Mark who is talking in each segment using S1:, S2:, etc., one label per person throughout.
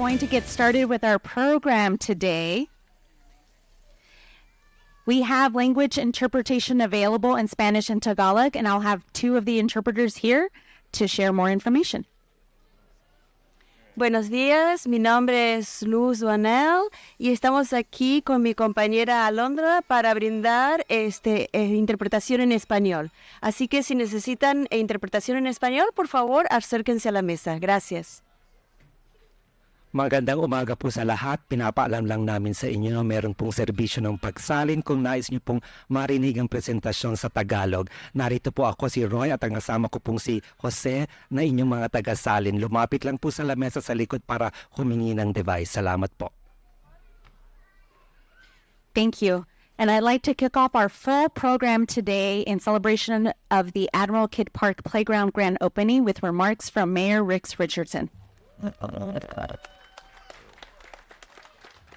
S1: going to get started with our program today. We have language interpretation available in Spanish and Tagalog, and I'll have two of the interpreters here to share more information.
S2: Buenos días, mi nombre es Luz Duanel y estamos aquí con mi compañera Alondra para brindar interpretación en español. Así que si necesitan interpretación en español, por favor, acérquense a la mesa. Gracias.
S3: Magandang umaga po sa lahat. Pinapaalam lang namin sa inyo na meron pong serbisyo ng pagsalin kung nais niyo pong marinig ang presentasyon sa Tagalog. Narito po ako si Roy at ang kasama ko pong si Jose na inyong mga tagasalin. Lumapit lang po sa lamesa sa likod para humingi ng device. Salamat po.
S1: Thank you. And I'd like to kick off our full program today in celebration of the Admiral Kidd Park Playground Grand Opening with remarks from Mayor Rix Richardson.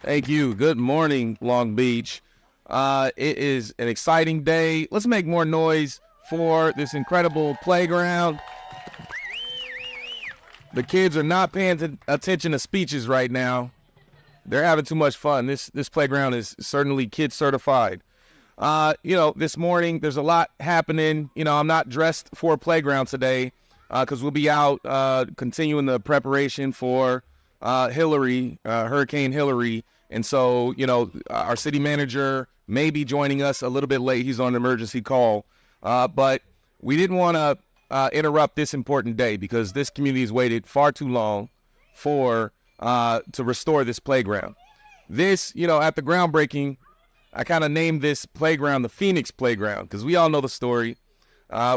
S4: Thank you. Good morning, Long Beach. It is an exciting day. Let's make more noise for this incredible playground. The kids are not paying attention to speeches right now. They're having too much fun. This playground is certainly kid certified. This morning there's a lot happening. I'm not dressed for a playground today because we'll be out continuing the preparation for Hurricane Hillary. And so, our city manager may be joining us a little bit late. He's on an emergency call. But we didn't want to interrupt this important day because this community has waited far too long to restore this playground. This, at the groundbreaking, I kind of named this playground the Phoenix Playground because we all know the story.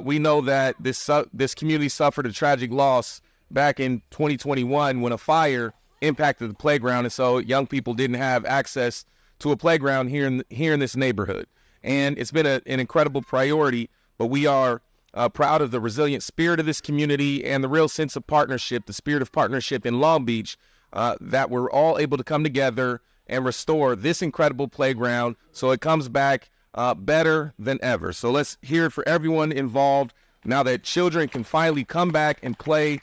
S4: We know that this community suffered a tragic loss back in 2021 when a fire impacted the playground, and so young people didn't have access to a playground here in this neighborhood. And it's been an incredible priority, but we are proud of the resilient spirit of this community and the real sense of partnership, the spirit of partnership in Long Beach, that we're all able to come together and restore this incredible playground so it comes back better than ever. So let's hear it for everyone involved now that children can finally come back and play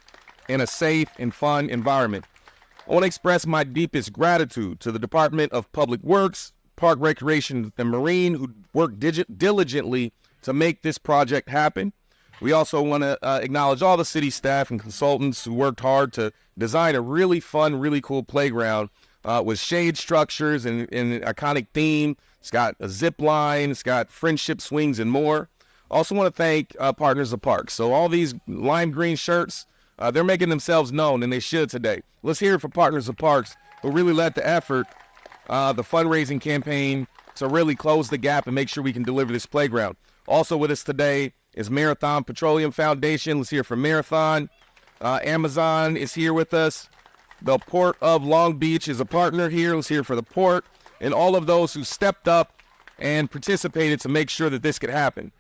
S4: in a safe and fun environment. I want to express my deepest gratitude to the Department of Public Works, Park Recreation and Marine, who worked diligently to make this project happen. We also want to acknowledge all the city staff and consultants who worked hard to design a really fun, really cool playground with shade structures and an iconic theme. It's got a zip line, it's got friendship swings and more. Also want to thank Partners of Parks. So all these lime green shirts, they're making themselves known, and they should today. Let's hear it for Partners of Parks, who really led the effort, the fundraising campaign, to really close the gap and make sure we can deliver this playground. Also with us today is Marathon Petroleum Foundation. Let's hear from Marathon. Amazon is here with us. The Port of Long Beach is a partner here. Let's hear for the port and all of those who stepped up and participated to make sure that this could happen.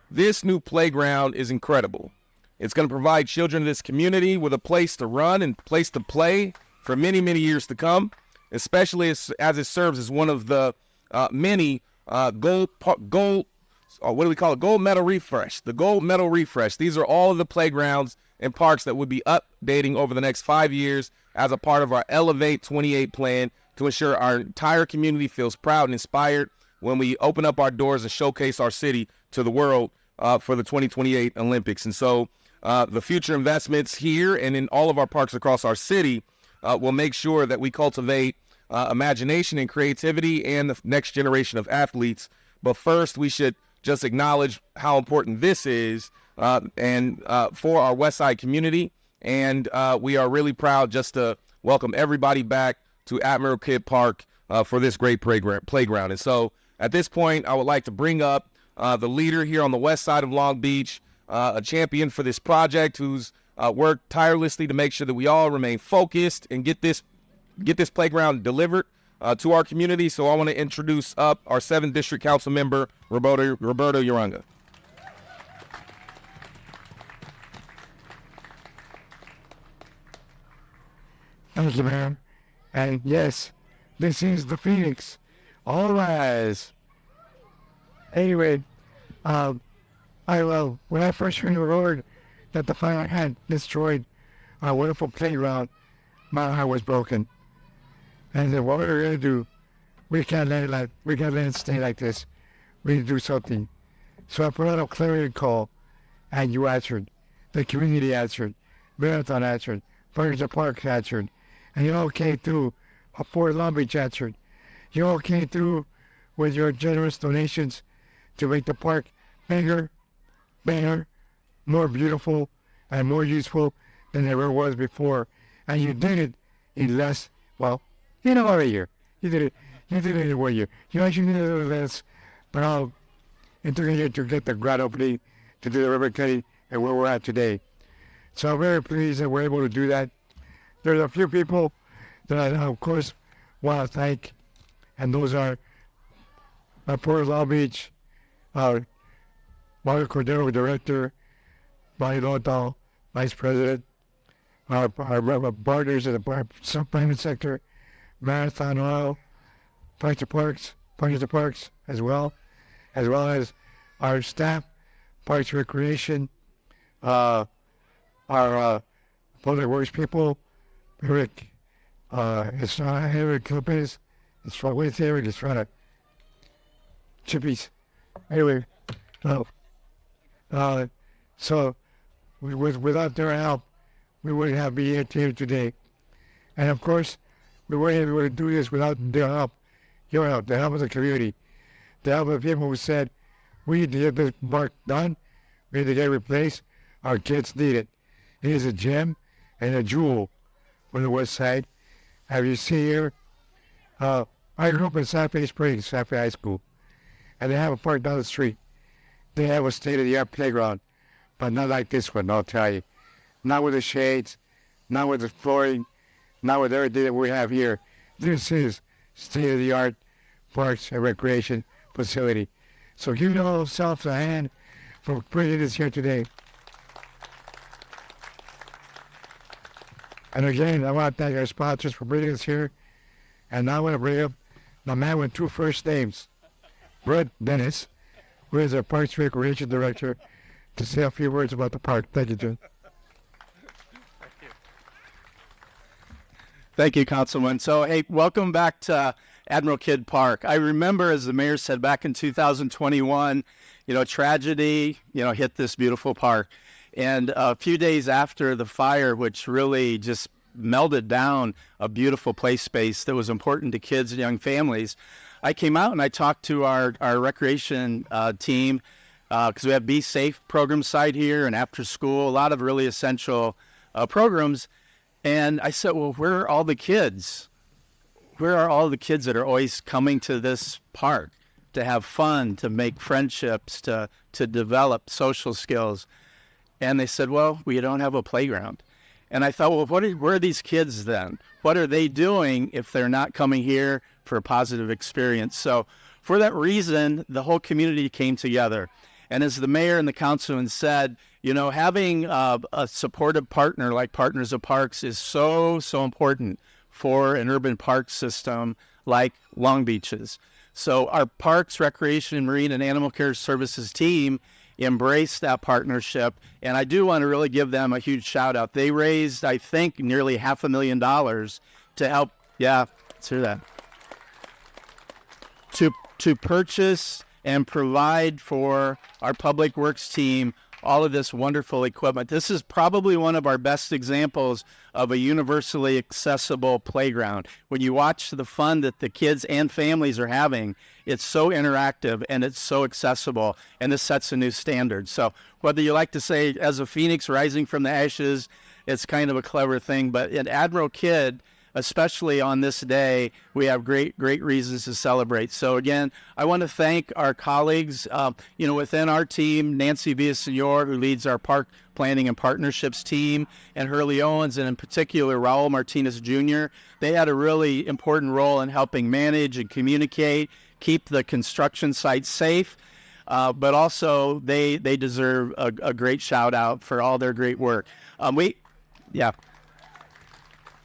S4: This new playground is incredible. It's going to provide children in this community with a place to run and place to play for many, many years to come, especially as it serves as one of the many gold medal refresh. The gold medal refresh. These are all of the playgrounds and parks that would be updating over the next 5 years as a part of our Elevate 28 plan to ensure our entire community feels proud and inspired when we open up our doors and showcase our city to the world for the 2028 Olympics. And so the future investments here and in all of our parks across our city will make sure that we cultivate imagination and creativity and the next generation of athletes. But first, we should just acknowledge how important this is and for our West Side community. And we are really proud just to welcome everybody back to Admiral Kidd Park for this great playground. And so at this point, I would like to bring up the leader here on the west side of Long Beach, a champion for this project who's worked tirelessly to make sure that we all remain focused and get this playground delivered to our community. So I want to introduce up our 7th District Council member, Roberto Uranga.
S5: Thank you, ma'am. And yes, this is the Phoenix. All rise. Anyway, when I first heard the word that the fire had destroyed our wonderful playground, my heart was broken. And then what we're gonna do, we can't let it stay like this. We need to do something. So I put out a clarion call, and you answered. The community answered. Marathon answered. Burgers and Park answered. And you all came through. Fort Long Beach answered. You all came through with your generous donations to make the park bigger, better, more beautiful, and more useful than it ever was before. And you did it in less, well, over a year. You did it in 1 year. You actually did it in less, but it took a year to get the grand opening, to do the ribbon cutting, and where we're at today. So I'm very pleased that we're able to do that. There's a few people that I, of course, want to thank, and those are Port Long Beach, Mario Cordero, Director, Bonnie Lothal, Vice President, our partners in the private sector, Marathon Oil, Partners of Parks as well as our staff, Parks Recreation, our Public Works people, Eric Lopez, Eric Estrada, Chippies. Anyway, so without their help, we wouldn't have been here today. And of course, we wouldn't be able to do this without their help, your help, the help of the community, the help of the people who said, we need to get this park done, we need to get it replaced, our kids need it. It is a gem and a jewel for the West Side. As you see here, I grew up in Santa Fe Springs, Santa Fe High School, and they have a park down the street. They have a state-of-the-art playground, but not like this one, I'll tell you. Not with the shades, not with the flooring, not with everything that we have here. This is state-of-the-art parks and recreation facility. So give yourself a hand for bringing this here today. And again, I want to thank our sponsors for bringing us here. And now I want to bring up the man with two first names, Brett Dennis, who is our Parks Recreation Director, to say a few words about the park. Thank you, Jim.
S6: Thank you, Councilman. So, hey, welcome back to Admiral Kidd Park. I remember, as the mayor said, back in 2021, tragedy, hit this beautiful park. And a few days after the fire, which really just melded down a beautiful play space that was important to kids and young families, I came out and I talked to our recreation team, because we have Be Safe program site here and after school, a lot of really essential programs. And I said, well, where are all the kids? Where are all the kids that are always coming to this park to have fun, to make friendships, to develop social skills? And they said, well, we don't have a playground. And I thought, well, where are these kids then? What are they doing if they're not coming here for a positive experience? So for that reason, the whole community came together. And as the mayor and the councilman said, having a supportive partner like Partners of Parks is so, so important for an urban park system like Long Beach's. So our Parks, Recreation, Marine, and Animal Care Services team embraced that partnership, and I do want to really give them a huge shout out. They raised, I think, nearly $500,000 to help, let's hear that, to purchase and provide for our Public Works team all of this wonderful equipment. This is probably one of our best examples of a universally accessible playground. When you watch the fun that the kids and families are having, it's so interactive and it's so accessible, and this sets a new standard. So whether you like to say, as a phoenix rising from the ashes, it's kind of a clever thing, but at Admiral Kidd, especially on this day, we have great reasons to celebrate. So again, I want to thank our colleagues, within our team, Nancy Villasenor, who leads our park planning and partnerships team, and Hurley Owens, and in particular, Raul Martinez Jr. They had a really important role in helping manage and communicate, keep the construction site safe, but also they deserve a great shout out for all their great work.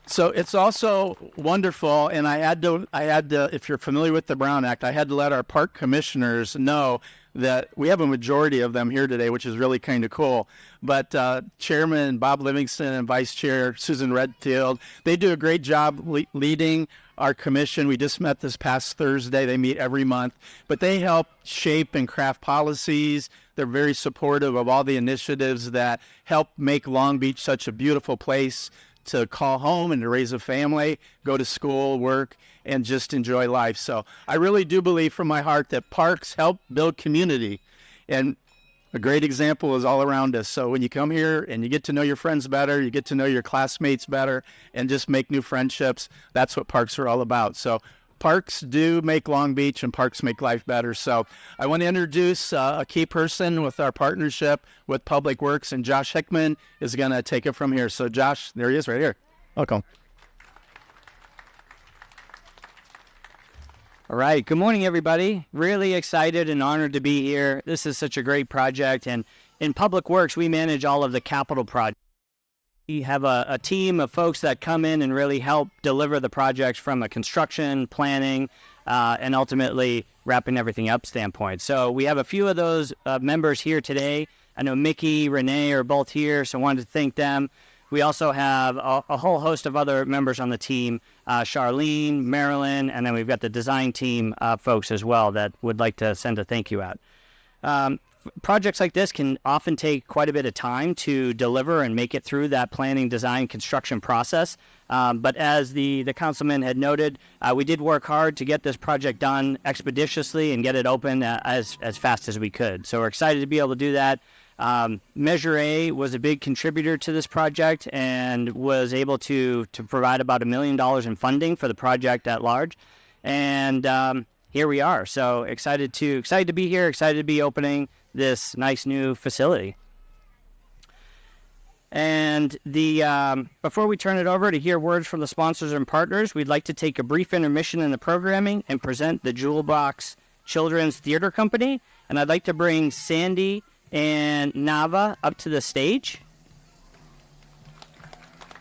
S6: So it's also wonderful, and I had to, if you're familiar with the Brown Act, I had to let our park commissioners know that we have a majority of them here today, which is really kind of cool. But Chairman Bob Livingston and Vice Chair Susan Redfield, they do a great job leading our commission. We just met this past Thursday. They meet every month, but they help shape and craft policies. They're very supportive of all the initiatives that help make Long Beach such a beautiful place to call home and to raise a family, go to school, work, and just enjoy life. So I really do believe from my heart that parks help build community. And a great example is all around us. So when you come here and you get to know your friends better, you get to know your classmates better, and just make new friendships, that's what parks are all about. So parks do make Long Beach, and parks make life better. So I want to introduce a key person with our partnership with Public Works, and Josh Hickman is going to take it from here. So Josh, there he is right here. Welcome.
S7: All right. Good morning, everybody. Really excited and honored to be here. This is such a great project. And in Public Works, we manage all of the capital projects. We have a team of folks that come in and really help deliver the projects from a construction, planning, and ultimately wrapping everything up standpoint. So we have a few of those members here today. I know Mickey, Renee are both here, so I wanted to thank them. We also have a whole host of other members on the team, Charlene, Marilyn, and then we've got the design team folks as well that would like to send a thank you out. Projects like this can often take quite a bit of time to deliver and make it through that planning, design, construction process. But as the councilman had noted, we did work hard to get this project done expeditiously and get it open as fast as we could. So we're excited to be able to do that. Measure A was a big contributor to this project and was able to provide about $1 million in funding for the project at large. And here we are. So excited to be here, excited to be opening this nice new facility. And before we turn it over to hear words from the sponsors and partners, we'd like to take a brief intermission in the programming and present the Jewel Box Children's Theater Company. And I'd like to bring Sandy and Nava up to the stage.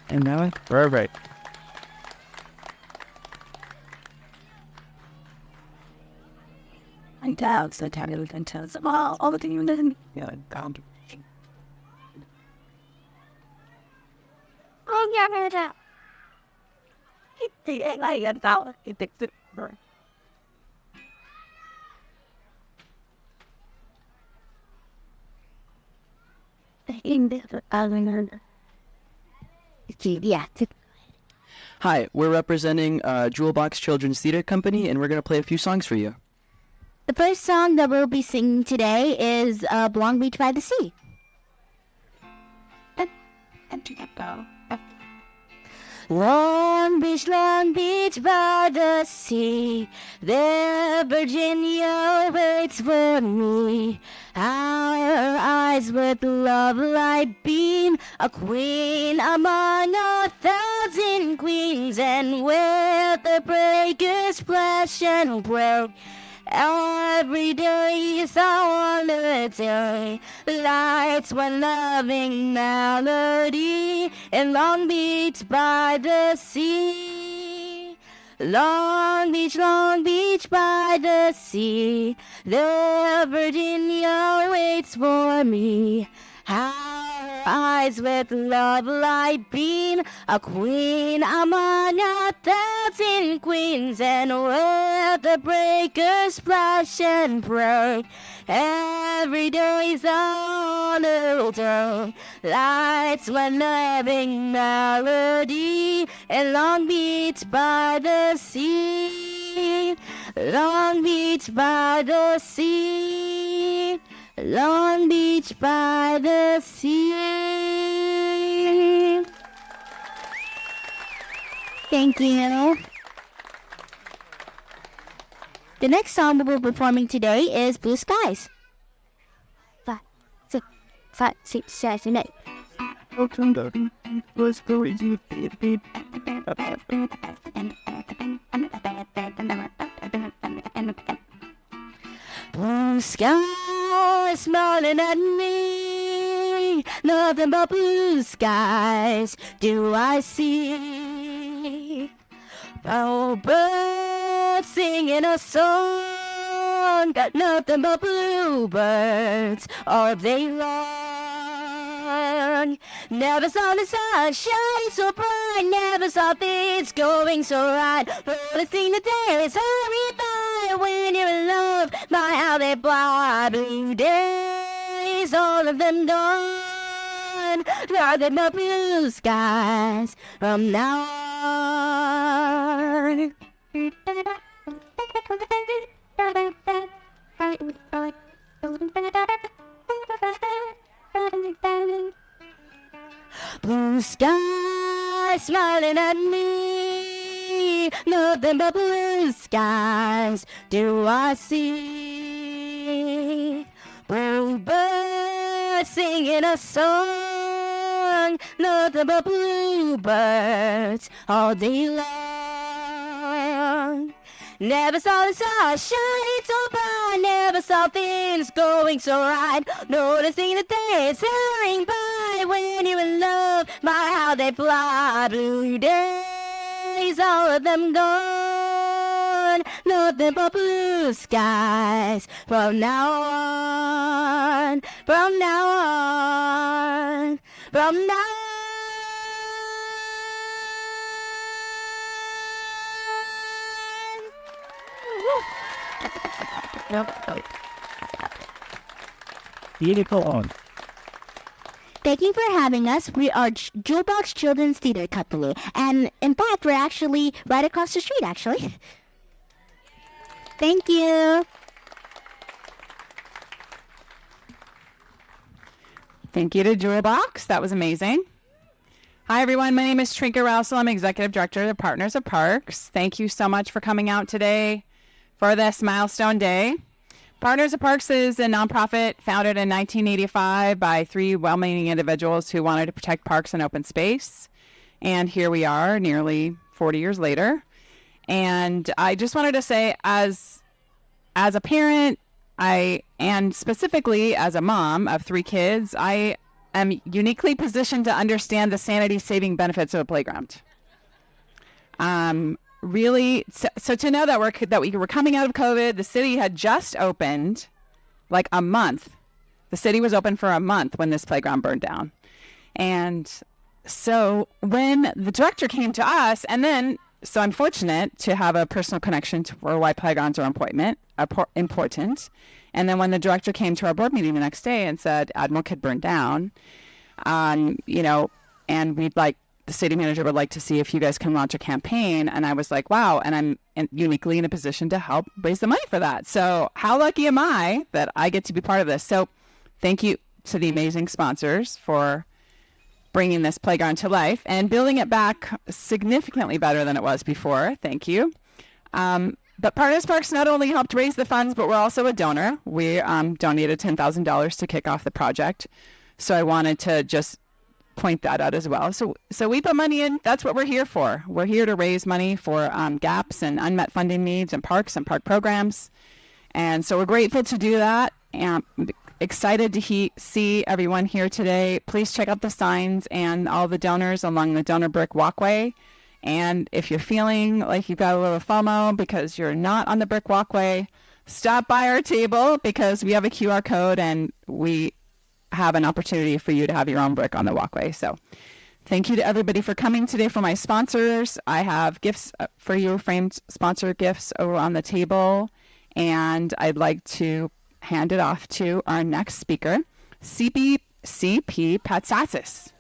S7: And Nava? Perfect.
S8: And doubts the tablet and tells them all the things you didn't. Yeah, down to. Oh, yeah, yeah. It's like a dollar. It takes it.
S9: Hi, we're representing Jewel Box Children's Theater Company, and we're going to play a few songs for you.
S10: The first song that we'll be singing today is Long Beach by the Sea. Long Beach by the sea, there Virginia waits for me. Our eyes with love light beam, a queen among 1,000 queens, and where the breakers splash and break. Every day is a holiday, lights one loving melody in Long Beach by the sea. Long Beach by the sea, there Virginia waits for me. Our eyes with love light beam, a queen among 1,000 queens, and where the breakers splash and break. Every day's a holiday, lights one loving melody in Long Beach by the sea. Long Beach by the sea. Long Beach by the sea. Thank you. The next song we'll be performing today is Blue Skies. 5, 6, 7, 8. Blue skies smiling at me, nothing but blue skies do I see. Oh, birds singing a song, got nothing but bluebirds all day long. Never saw the sun shining so bright, never saw things going so right. Only thing the day is hurry by when you're in love, by how they fly. Blue days, all of them gone, nothing but blue skies from now on. Blue skies smiling at me, nothing but blue skies do I see. Bluebirds singing a song, nothing but bluebirds all day long. Never saw the sun shining so bright, never saw things going so right. Noticing the days hurrying by when you're in love, by how they fly. Blue days, all of them gone, nothing but blue skies from now on, from now on, from now on.
S3: Beautiful.
S10: Thank you for having us. We are Jewel Box Children's Theater Company, and in fact, we're actually right across the street, actually. Thank you.
S1: Thank you to Jewel Box. That was amazing. Hi, everyone. My name is Trinka Rousel. I'm Executive Director of the Partners of Parks. Thank you so much for coming out today for this milestone day. Partners of Parks is a nonprofit founded in 1985 by three well-meaning individuals who wanted to protect parks and open space. And here we are nearly 40 years later. And I just wanted to say, as a parent, and specifically as a mom of three kids, I am uniquely positioned to understand the sanity-saving benefits of a playground. Really, so to know that we were coming out of COVID, the city had just opened like a month. The city was open for a month when this playground burned down. And so when the director came to us, and then, so I'm fortunate to have a personal connection for why playgrounds are important. And then when the director came to our board meeting the next day and said, Admiral Kidd burned down, and the city manager would like to see if you guys can launch a campaign. And I was like, wow. And I'm uniquely in a position to help raise the money for that. So how lucky am I that I get to be part of this? So thank you to the amazing sponsors for bringing this playground to life and building it back significantly better than it was before. Thank you. But Partners Parks not only helped raise the funds, but we're also a donor. We donated $10,000 to kick off the project. So I wanted to just point that out as well. So we put money in. That's what we're here for. We're here to raise money for gaps and unmet funding needs in parks and park programs. And so we're grateful to do that. And excited to see everyone here today. Please check out the signs and all the donors along the donor brick walkway. And if you're feeling like you've got a little FOMO because you're not on the brick walkway, stop by our table because we have a QR code and we have an opportunity for you to have your own brick on the walkway. So thank you to everybody for coming today. For my sponsors, I have gifts for you, framed sponsor gifts over on the table. And I'd like to hand it off to our next speaker, CP Patsatsis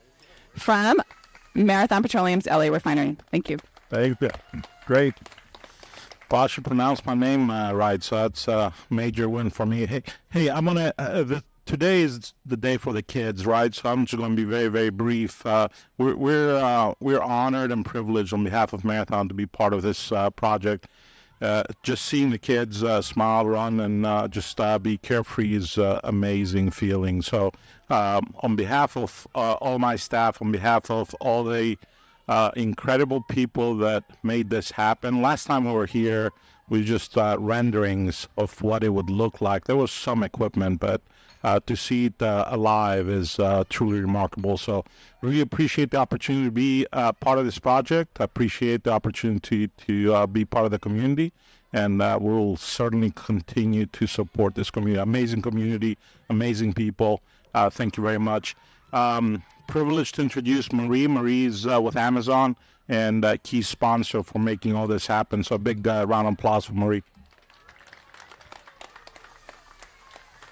S1: from Marathon Petroleum's LA Refinery. Thank you.
S11: Thank you. Great. Well, I should pronounce my name right, so that's a major win for me. Hey, I'm gonna. Today is the day for the kids, right? So I'm just going to be very, very brief. We're honored and privileged on behalf of Marathon to be part of this project. Just seeing the kids smile, run, and just be carefree is amazing feeling. So on behalf of all my staff, on behalf of all the incredible people that made this happen. Last time we were here, with just renderings of what it would look like. There was some equipment, but to see it alive is truly remarkable. So really appreciate the opportunity to be part of this project. I appreciate the opportunity to be part of the community, and we'll certainly continue to support this community. Amazing community, amazing people. Thank you very much. Privileged to introduce Marie. Marie is with Amazon and key sponsor for making all this happen. So a big round of applause for Marie.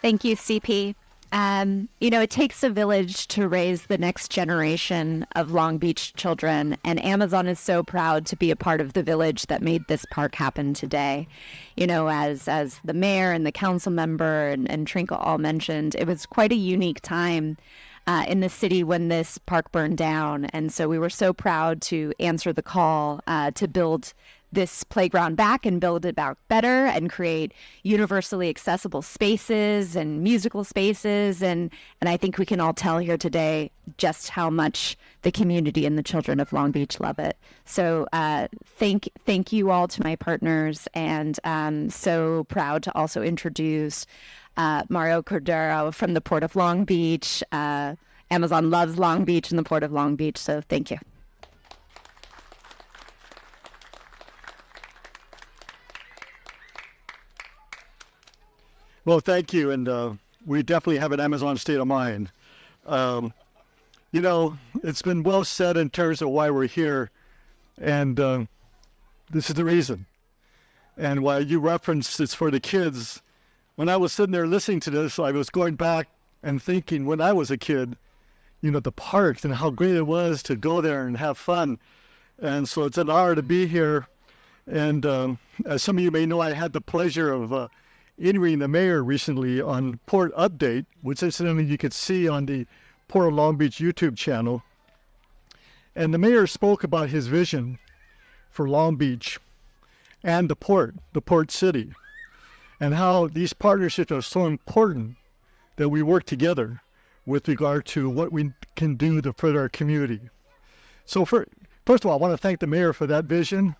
S12: Thank you, CP. It takes a village to raise the next generation of Long Beach children, and Amazon is so proud to be a part of the village that made this park happen today. As the mayor and the council member and Trinka all mentioned, it was quite a unique time in the city when this park burned down, and so we were so proud to answer the call to build this playground back and build it back better and create universally accessible spaces and musical spaces. And I think we can all tell here today just how much the community and the children of Long Beach love it. So thank you all to my partners, and I'm so proud to also introduce Mario Cordero from the Port of Long Beach. Amazon loves Long Beach and the Port of Long Beach, so thank you.
S13: Well, thank you, and we definitely have an Amazon state of mind. It's been well said in terms of why we're here, and this is the reason. And while you referenced it's for the kids, when I was sitting there listening to this, I was going back and thinking when I was a kid, the parks and how great it was to go there and have fun. And so it's an honor to be here. And as some of you may know, I had the pleasure of interviewing the mayor recently on Port Update, which incidentally you could see on the Port of Long Beach YouTube channel. And the mayor spoke about his vision for Long Beach and the port city, and how these partnerships are so important that we work together with regard to what we can do to further our community. So first of all, I want to thank the mayor for that vision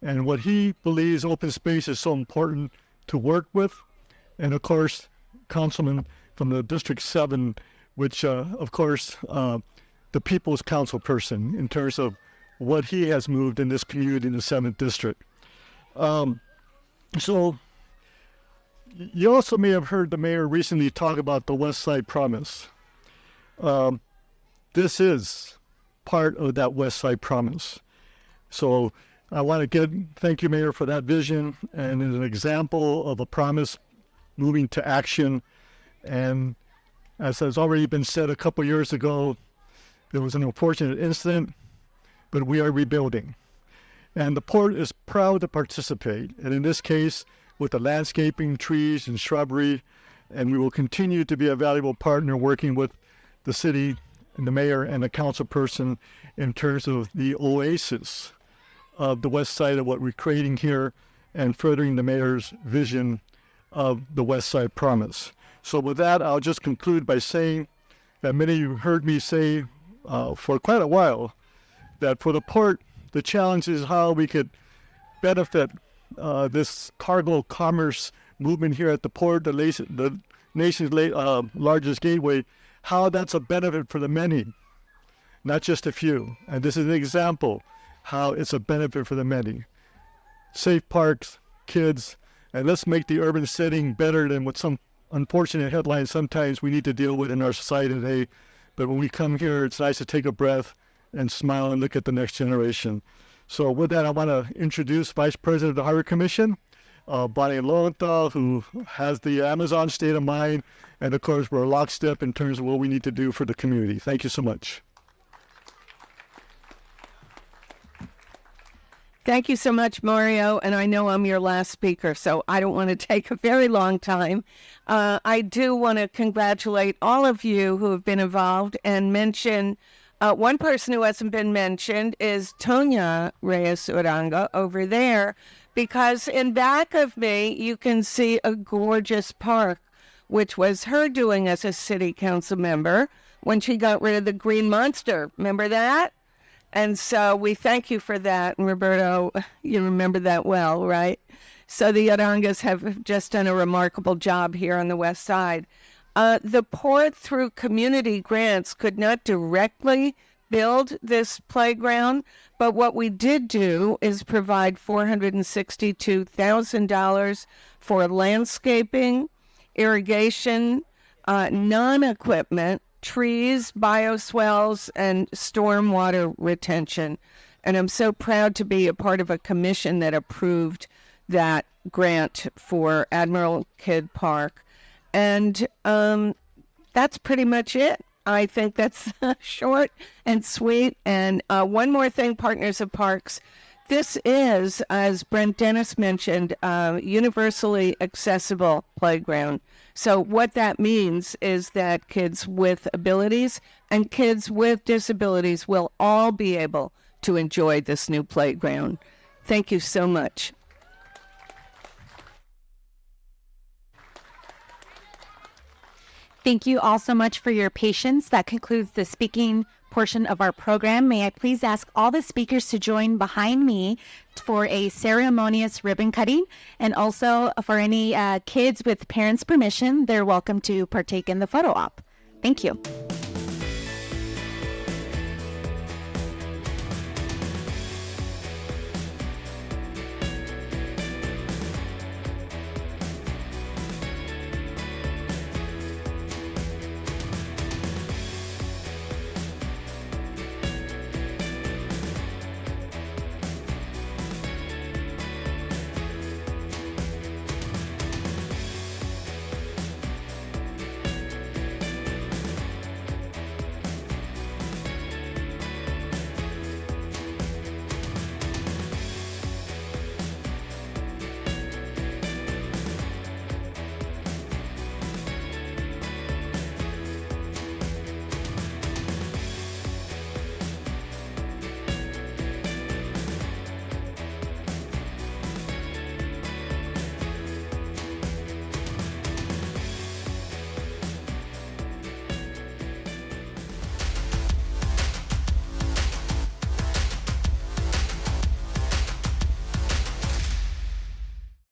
S13: and what he believes open space is so important to work with, and of course, Councilman from the District 7, which of course, the People's Council person in terms of what he has moved in this community in the 7th District. So you also may have heard the mayor recently talk about the West Side Promise. This is part of that West Side Promise. So I want to thank you, Mayor, for that vision, and as an example of a promise moving to action. And as has already been said a couple years ago, there was an unfortunate incident, but we are rebuilding. And the port is proud to participate, and in this case, with the landscaping, trees, and shrubbery, and we will continue to be a valuable partner working with the city and the mayor and the council person in terms of the oasis of the west side of what we're creating here and furthering the mayor's vision of the West Side Promise. So with that, I'll just conclude by saying that many of you heard me say for quite a while that for the port, the challenge is how we could benefit this cargo commerce movement here at the port, the nation's largest gateway, how that's a benefit for the many, not just a few. And this is an example how it's a benefit for the many. Safe parks, kids, and let's make the urban setting better than what some unfortunate headlines sometimes we need to deal with in our society today. But when we come here, it's nice to take a breath and smile and look at the next generation. So with that, I want to introduce Vice President of the Harbor Commission, Bonnie Lowenthal, who has the Amazon state of mind. And of course, we're lockstep in terms of what we need to do for the community. Thank you so much.
S14: Thank you so much, Mario. And I know I'm your last speaker, so I don't want to take a very long time. I do want to congratulate all of you who have been involved and mention one person who hasn't been mentioned is Tonya Reyes Uranga over there, because in back of me, you can see a gorgeous park, which was her doing as a city council member when she got rid of the green monster. Remember that? And so we thank you for that. And Roberto, you remember that well, right? So the Arangas have just done a remarkable job here on the west side. The port, through community grants, could not directly build this playground, but what we did do is provide $462,000 for landscaping, irrigation, non-equipment, trees, bioswales, and stormwater retention. And I'm so proud to be a part of a commission that approved that grant for Admiral Kidd Park. And that's pretty much it. I think that's short and sweet. And one more thing, Partners of Parks. This is, as Brent Dennis mentioned, universally accessible playground. So what that means is that kids with abilities and kids with disabilities will all be able to enjoy this new playground. Thank you so much.
S12: Thank you all so much for your patience. That concludes the speaking portion of our program. May I please ask all the speakers to join behind me for a ceremonious ribbon cutting, and also for any kids with parents' permission, they're welcome to partake in the photo op. Thank you.